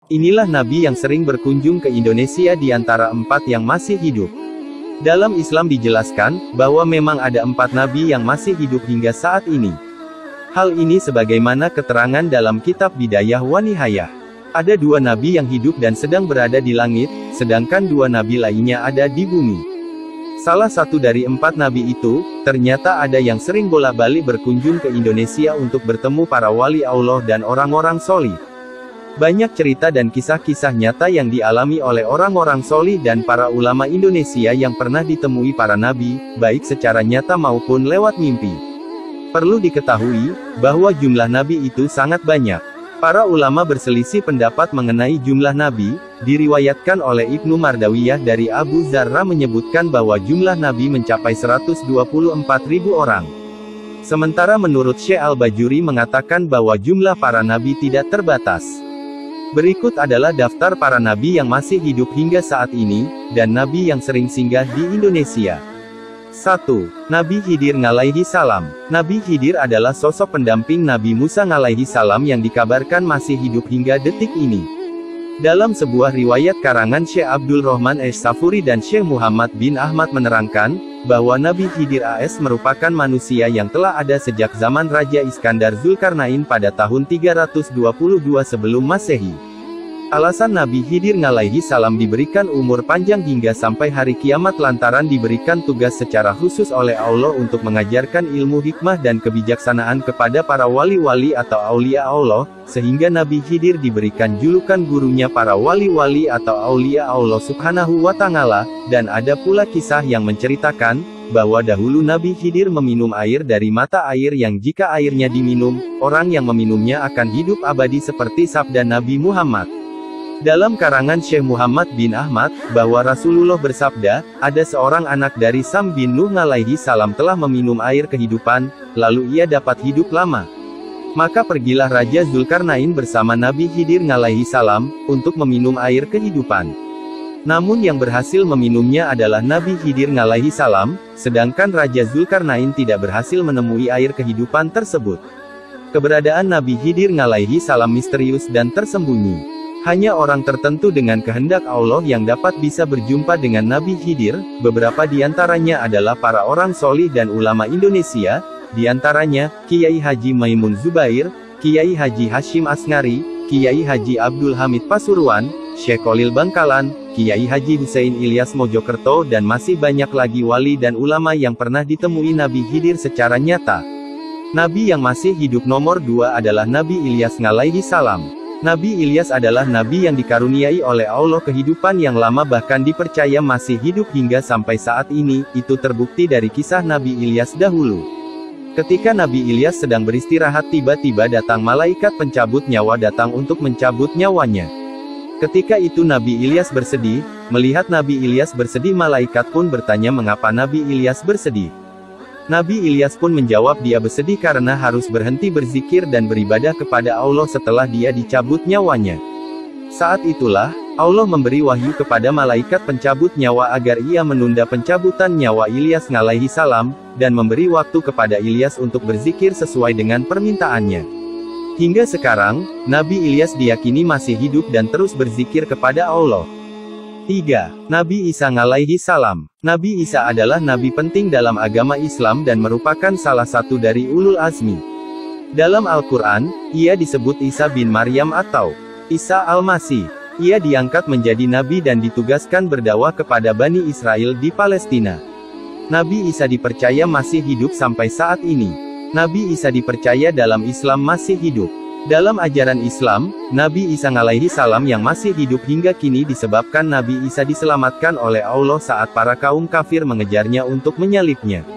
Inilah nabi yang sering berkunjung ke Indonesia di antara 4 yang masih hidup. Dalam Islam dijelaskan, bahwa memang ada 4 nabi yang masih hidup hingga saat ini. Hal ini sebagaimana keterangan dalam kitab Bidayah wa Nihayah. Ada 2 nabi yang hidup dan sedang berada di langit, sedangkan 2 nabi lainnya ada di bumi. Salah satu dari 4 nabi itu, ternyata ada yang sering bolak-balik berkunjung ke Indonesia untuk bertemu para wali Allah dan orang-orang solih. Banyak cerita dan kisah-kisah nyata yang dialami oleh orang-orang solih dan para ulama Indonesia yang pernah ditemui para nabi, baik secara nyata maupun lewat mimpi. Perlu diketahui, bahwa jumlah nabi itu sangat banyak. Para ulama berselisih pendapat mengenai jumlah nabi. Diriwayatkan oleh Ibnu Mardawiyah dari Abu Zarra menyebutkan bahwa jumlah nabi mencapai 124.000 orang. Sementara menurut Syekh Al-Bajuri mengatakan bahwa jumlah para nabi tidak terbatas. Berikut adalah daftar para nabi yang masih hidup hingga saat ini, dan nabi yang sering singgah di Indonesia. 1. Nabi Khidir alaihi salam. Nabi Khidir adalah sosok pendamping Nabi Musa alaihi salam yang dikabarkan masih hidup hingga detik ini. Dalam sebuah riwayat karangan Syekh Abdul Rahman Ash-Safuri dan Syekh Muhammad bin Ahmad menerangkan, bahwa Nabi Khidir AS merupakan manusia yang telah ada sejak zaman Raja Iskandar Zulkarnain pada tahun 322 sebelum Masehi. Alasan Nabi Khidir alaihi salam diberikan umur panjang hingga sampai hari kiamat lantaran diberikan tugas secara khusus oleh Allah untuk mengajarkan ilmu hikmah dan kebijaksanaan kepada para wali-wali atau aulia Allah, sehingga Nabi Khidir diberikan julukan gurunya para wali-wali atau aulia Allah subhanahu wa ta'ala, dan ada pula kisah yang menceritakan, bahwa dahulu Nabi Khidir meminum air dari mata air yang jika airnya diminum, orang yang meminumnya akan hidup abadi seperti sabda Nabi Muhammad. Dalam karangan Syekh Muhammad bin Ahmad, bahwa Rasulullah bersabda, ada seorang anak dari Sam bin Nuh alaihi salam telah meminum air kehidupan, lalu ia dapat hidup lama. Maka pergilah Raja Zulkarnain bersama Nabi Khidir alaihi salam, untuk meminum air kehidupan. Namun yang berhasil meminumnya adalah Nabi Khidir alaihi salam, sedangkan Raja Zulkarnain tidak berhasil menemui air kehidupan tersebut. Keberadaan Nabi Khidir alaihi salam misterius dan tersembunyi. Hanya orang tertentu dengan kehendak Allah yang dapat bisa berjumpa dengan Nabi Khidir, beberapa diantaranya adalah para orang solih dan ulama Indonesia, diantaranya, Kiai Haji Maimun Zubair, Kiai Haji Hashim Asngari, Kiai Haji Abdul Hamid Pasuruan, Syekh Khalil Bangkalan, Kiai Haji Husein Ilyas Mojokerto dan masih banyak lagi wali dan ulama yang pernah ditemui Nabi Khidir secara nyata. Nabi yang masih hidup nomor 2 adalah Nabi Ilyas alaihi salam. Nabi Ilyas adalah nabi yang dikaruniai oleh Allah kehidupan yang lama bahkan dipercaya masih hidup hingga sampai saat ini, itu terbukti dari kisah Nabi Ilyas dahulu. Ketika Nabi Ilyas sedang beristirahat tiba-tiba datang malaikat pencabut nyawa datang untuk mencabut nyawanya. Ketika itu Nabi Ilyas bersedih, melihat Nabi Ilyas bersedih malaikat pun bertanya mengapa Nabi Ilyas bersedih. Nabi Ilyas pun menjawab dia bersedih karena harus berhenti berzikir dan beribadah kepada Allah setelah dia dicabut nyawanya. Saat itulah, Allah memberi wahyu kepada malaikat pencabut nyawa agar ia menunda pencabutan nyawa Ilyas alaihi salam, dan memberi waktu kepada Ilyas untuk berzikir sesuai dengan permintaannya. Hingga sekarang, Nabi Ilyas diyakini masih hidup dan terus berzikir kepada Allah. 3. Nabi Isa alaihi salam. Nabi Isa adalah nabi penting dalam agama Islam dan merupakan salah satu dari ulul azmi. Dalam Al-Quran, ia disebut Isa bin Maryam atau Isa Al-Masih. Ia diangkat menjadi nabi dan ditugaskan berdakwah kepada Bani Israel di Palestina. Nabi Isa dipercaya masih hidup sampai saat ini. Nabi Isa dipercaya dalam Islam masih hidup. Dalam ajaran Islam, Nabi Isa alaihi salam yang masih hidup hingga kini disebabkan Nabi Isa diselamatkan oleh Allah saat para kaum kafir mengejarnya untuk menyalibnya.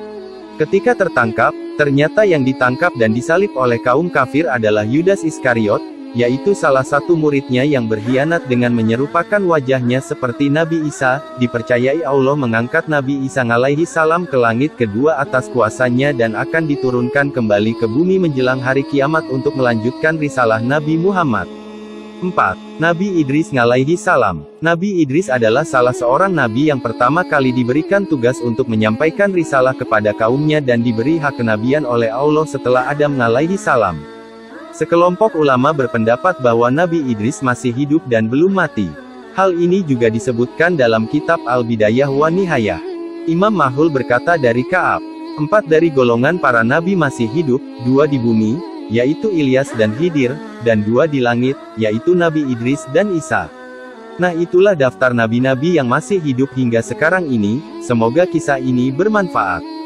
Ketika tertangkap, ternyata yang ditangkap dan disalib oleh kaum kafir adalah Yudas Iskariot, yaitu salah satu muridnya yang berkhianat dengan menyerupakan wajahnya seperti Nabi Isa. Dipercayai Allah mengangkat Nabi Isa alaihi salam ke langit kedua atas kuasanya dan akan diturunkan kembali ke bumi menjelang hari kiamat untuk melanjutkan risalah Nabi Muhammad. 4. Nabi Idris alaihi salam. Nabi Idris adalah salah seorang nabi yang pertama kali diberikan tugas untuk menyampaikan risalah kepada kaumnya dan diberi hak kenabian oleh Allah setelah Adam alaihi salam. Sekelompok ulama berpendapat bahwa Nabi Idris masih hidup dan belum mati. Hal ini juga disebutkan dalam kitab Al-Bidayah wa Nihayah. Imam Mahlul berkata dari Ka'ab, 4 dari golongan para nabi masih hidup, 2 di bumi, yaitu Ilyas dan Khidir, dan 2 di langit, yaitu Nabi Idris dan Isa. Nah, itulah daftar nabi-nabi yang masih hidup hingga sekarang ini. Semoga kisah ini bermanfaat.